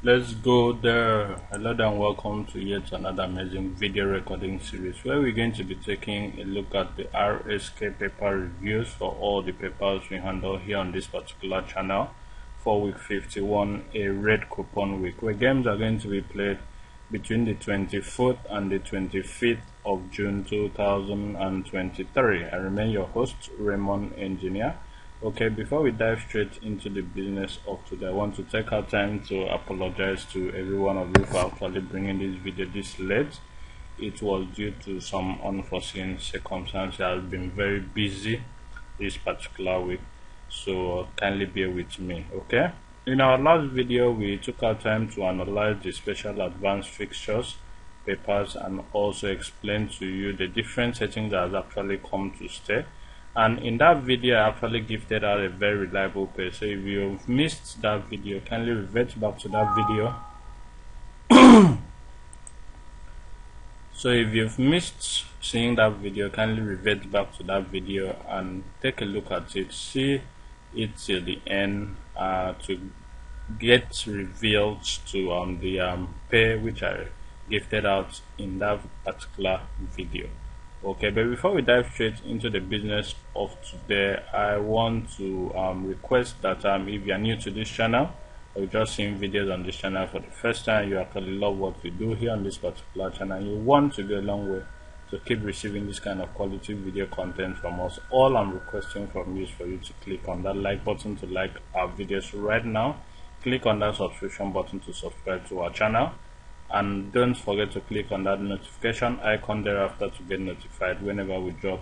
Let's go there. Hello and welcome to yet another amazing video recording series where we're going to be taking a look at the RSK paper reviews for all the papers we handle here on this particular channel for week 51, a red coupon week, where games are going to be played between the 24th and the 25th of June 2023. I remain your host, Raymond Engineer. Okay, before we dive straight into the business of today, I want to take our time to apologize to every one of you for actually bringing this video this late. It was due to some unforeseen circumstances. I've been very busy this particular week, so kindly bear with me. Okay, in our last video we took our time to analyze the special advanced fixtures papers and also explain to you the different settings that has actually come to stay. And in that video I actually gifted out a very reliable pair, so if you've missed that video, kindly revert back to that video. So if you've missed seeing that video, kindly revert back to that video and take a look at it, see it till the end to get revealed to the pair which I gifted out in that particular video. Okay, but before we dive straight into the business of today, I want to request that if you are new to this channel or just seeing videos on this channel for the first time, you actually love what we do here on this particular channel, you want to go a long way to keep receiving this kind of quality video content from us, all I'm requesting from you is for you to click on that like button to like our videos right now, click on that subscription button to subscribe to our channel, and don't forget to click on that notification icon thereafter to get notified whenever we drop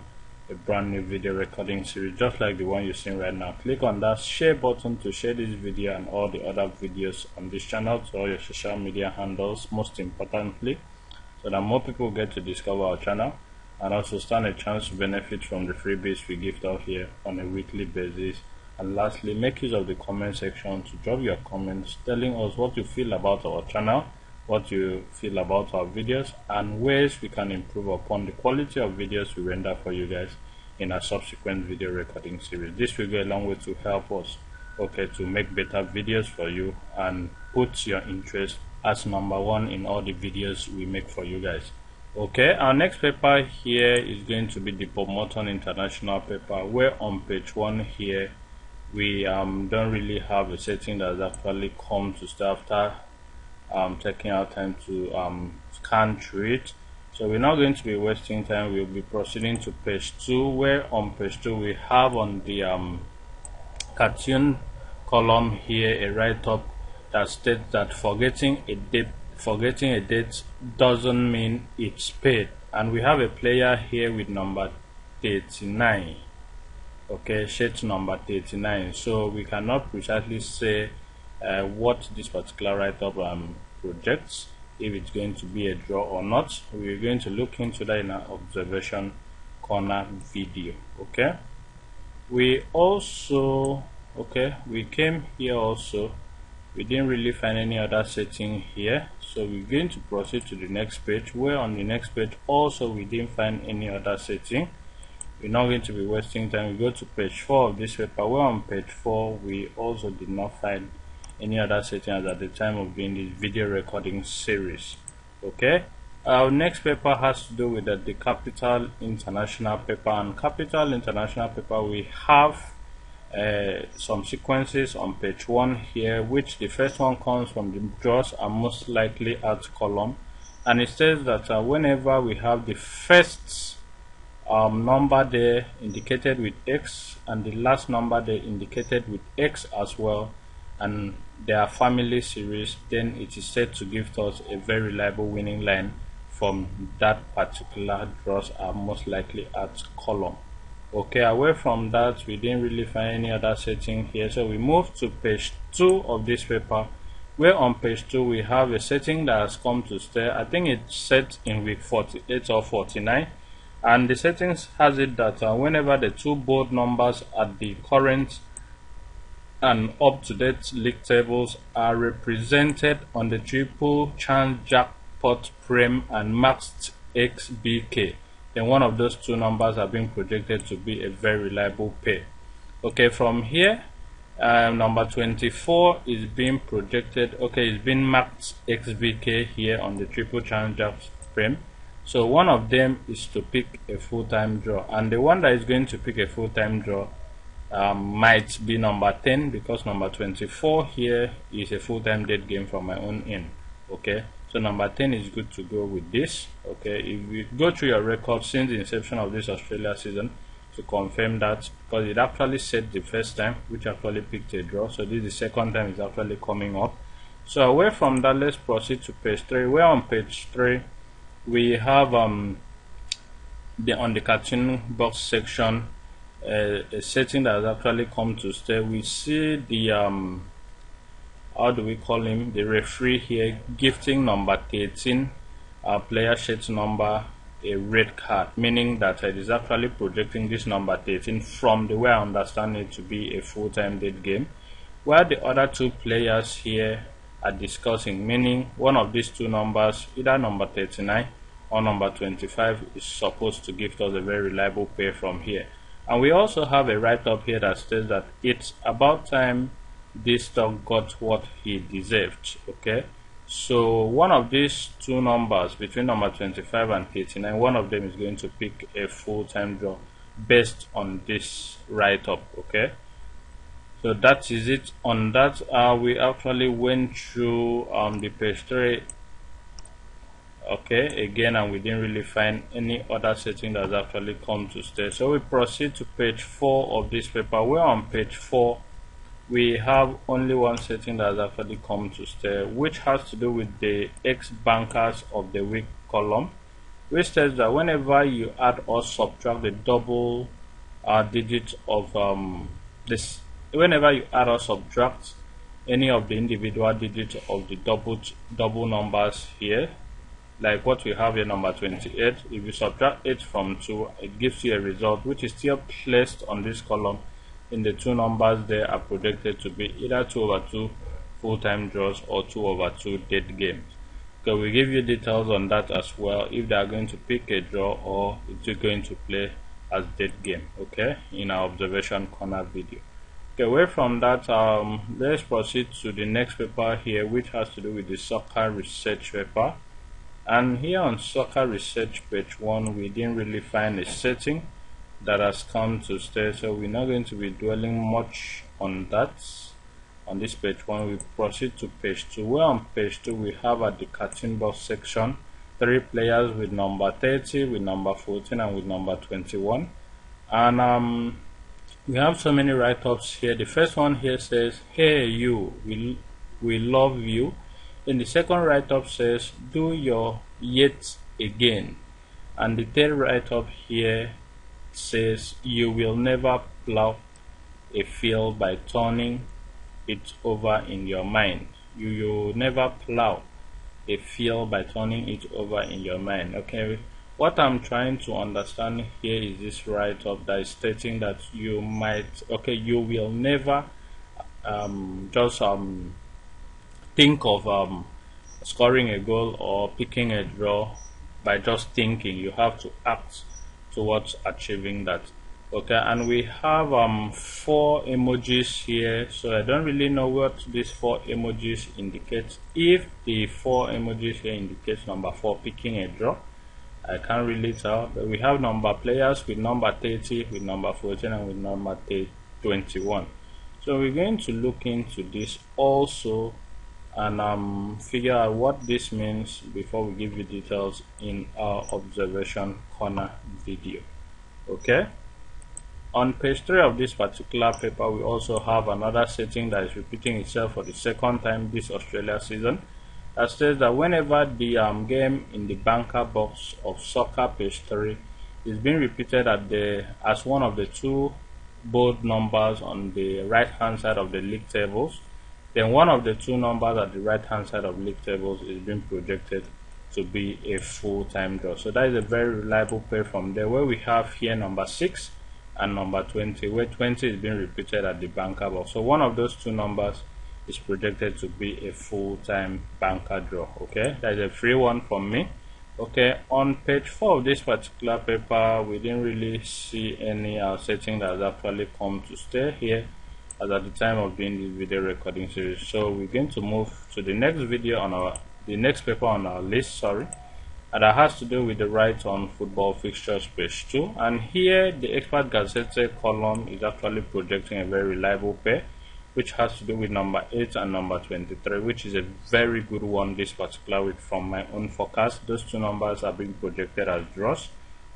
a brand new video recording series just like the one you're seeing right now. Click on that share button to share this video and all the other videos on this channel to all your social media handles, most importantly, so that more people get to discover our channel and also stand a chance to benefit from the freebies we gift out here on a weekly basis. And lastly, make use of the comment section to drop your comments telling us what you feel about our channel, what you feel about our videos, and ways we can improve upon the quality of videos we render for you guys in our subsequent video recording series. This will go a long way to help us, okay, to make better videos for you and put your interest as number one in all the videos we make for you guys. Okay, our next paper here is going to be the Bob Morton International paper, where on page 1 here we don't really have a setting that has actually come to stay after taking our time to scan through it. So we're not going to be wasting time. We'll be proceeding to page 2, where on page 2 we have on the cartoon column here a write-up that states that forgetting a date doesn't mean it's paid, and we have a player here with number 39. okay, sheet number 39, so we cannot precisely say what this particular write-up projects, if it's going to be a draw or not. We're going to look into that in our observation corner video. Okay, we also we came here also, we didn't really find any other setting here, so we're going to proceed to the next page, where on the next page also we didn't find any other setting. We're not going to be wasting time. We go to page 4 of this paper, where on page 4 we also did not find any other settings at the time of doing this video recording series. Okay, our next paper has to do with the Capital International paper, and Capital International paper we have some sequences on page 1 here, which the first one comes from the draws and most likely at column, and it says that whenever we have the first number there indicated with X and the last number there indicated with X as well, and they are family series, then it is said to give us a very reliable winning line from that particular draws are most likely at column. Okay, away from that we didn't really find any other setting here, so we move to page 2 of this paper, where on page 2 we have a setting that has come to stay. I think it's set in week 48 or 49, and the settings has it that whenever the two bold numbers at the current and up-to-date league tables are represented on the triple chance jackpot frame and maxed XBK, then one of those two numbers are being projected to be a very reliable pair. Okay, from here Number 24 is being projected. Okay, it's been marked XBK here on the triple chance draft frame. So one of them is to pick a full-time draw, and the one that is going to pick a full-time draw might be number 10, because number 24 here is a full-time dead game from my own end. Okay, so number 10 is good to go with this. Okay, if you go through your record since the inception of this Australia season to confirm that, because it actually said the first time which actually picked a draw, so this is the second time it's actually coming up. So away from that, let's proceed to page 3, where on page 3 we have on the cartoon box section a setting that has actually come to stay. We see the how do we call him, the referee here, gifting number 13 player shirt number a red card, meaning that it is actually projecting this number 13 from the way I understand it to be a full-time dead game, while the other two players here are discussing, meaning one of these two numbers, either number 39 or number 25, is supposed to gift us a very reliable pair from here. And we also have a write-up here that says that it's about time this dog got what he deserved. Okay, so one of these two numbers between number 25 and 39, one of them is going to pick a full-time draw based on this write-up. Okay, so that is it on that. We actually went through the page 3 okay again, and we didn't really find any other setting that's actually come to stay. So we proceed to page 4 of this paper, where on page 4 we have only one setting that has actually come to stay, which has to do with the X bankers of the week column, which says that whenever you add or subtract the double digits of whenever you add or subtract any of the individual digits of the double numbers here, like what we have here, number 28, if you subtract 8 from 2, it gives you a result which is still placed on this column in the two numbers there are projected to be either 2/2 full-time draws or 2/2 dead games. Okay, we give you details on that as well, if they are going to pick a draw or if they're going to play as dead game, okay, in our observation corner video. Okay, away from that, let's proceed to the next paper here, which has to do with the soccer research paper. And here on soccer research page 1, we didn't really find a setting that has come to stay, so we're not going to be dwelling much on that. On this page 1, we proceed to page 2, where on page 2 we have at the cartoon box section 3 players with number 30, with number 14, and with number 21. And we have so many write-ups here. The first one here says, "Hey you, we love you." Then the second write-up says, "Do your yet again." And the third write-up here says, "You will never plow a field by turning it over in your mind." You will never plow a field by turning it over in your mind. Okay, what I'm trying to understand here is this write-up that is stating that you will never just think of scoring a goal or picking a draw by just thinking. You have to act towards achieving that. Okay, and we have 4 emojis here, so I don't really know what these 4 emojis indicate. If the 4 emojis here indicates number 4 picking a draw, I can't really tell. But we have number players with number 30, with number 14, and with number 21. So we're going to look into this also and figure out what this means before we give you details in our observation corner video. Okay, on page 3 of this particular paper, we also have another setting that is repeating itself for the second time this Australia season, that says that whenever the game in the banker box of soccer page 3 is being repeated as one of the 2 bold numbers on the right hand side of the league tables, then one of the 2 numbers at the right hand side of league tables is being projected to be a full-time draw. So that is a very reliable pair from there, where we have here number 6 and number 20, where 20 is being repeated at the banker box. So one of those 2 numbers is projected to be a full-time banker draw. Okay, that is a free one from me. Okay, on page 4 of this particular paper, we didn't really see any setting that has actually come to stay here. as at the time of doing this video recording series. So we're going to move to the next video on the next paper on our list, sorry, and that has to do with the right on football fixtures page 2. And here the expert gazette column is actually projecting a very reliable pair, which has to do with number 8 and number 23, which is a very good one this particular week from my own forecast. Those two numbers are being projected as draws,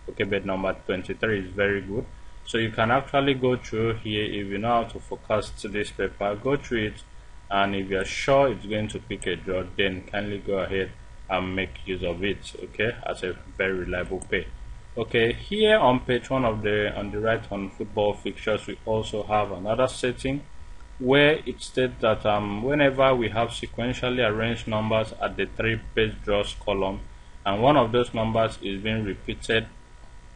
okay, but number 23 is very good. So you can actually go through here. If you know how to forecast this paper, go through it, and if you're sure it's going to pick a draw, then kindly go ahead and make use of it, okay, as a very reliable pair. Okay, here on page 1 of on the right on football fixtures, we also have another setting where it states that whenever we have sequentially arranged numbers at the 3 base draws column, and one of those numbers is being repeated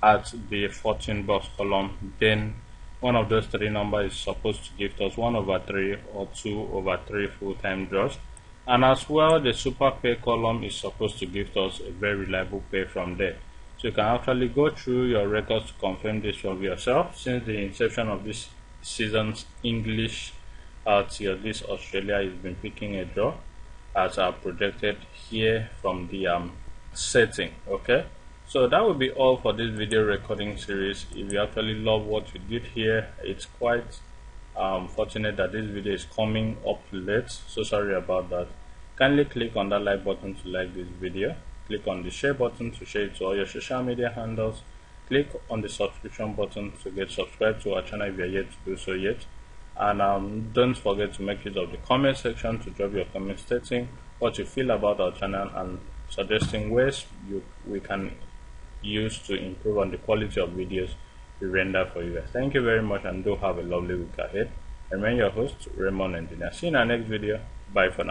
at the 14 box column, then one of those 3 numbers is supposed to give us 1/3 or 2/3 full-time draws. And as well, the super pair column is supposed to give us a very reliable pair from there. So you can actually go through your records to confirm this for yourself. Since the inception of this season's English till this, Australia has been picking a draw as projected here from the setting. Okay, so that will be all for this video recording series. If you actually love what you did here, it's quite fortunate that this video is coming up late, so sorry about that. Kindly click on that like button to like this video, click on the share button to share it to all your social media handles, click on the subscription button to get subscribed to our channel if you are yet to do so yet, and don't forget to make use of the comment section to drop your comments stating what you feel about our channel and suggesting ways we can use to improve on the quality of videos we render for you guys. Thank you very much, and do have a lovely week ahead. Remain your host, Raymond Engineer. See you in our next video. Bye for now.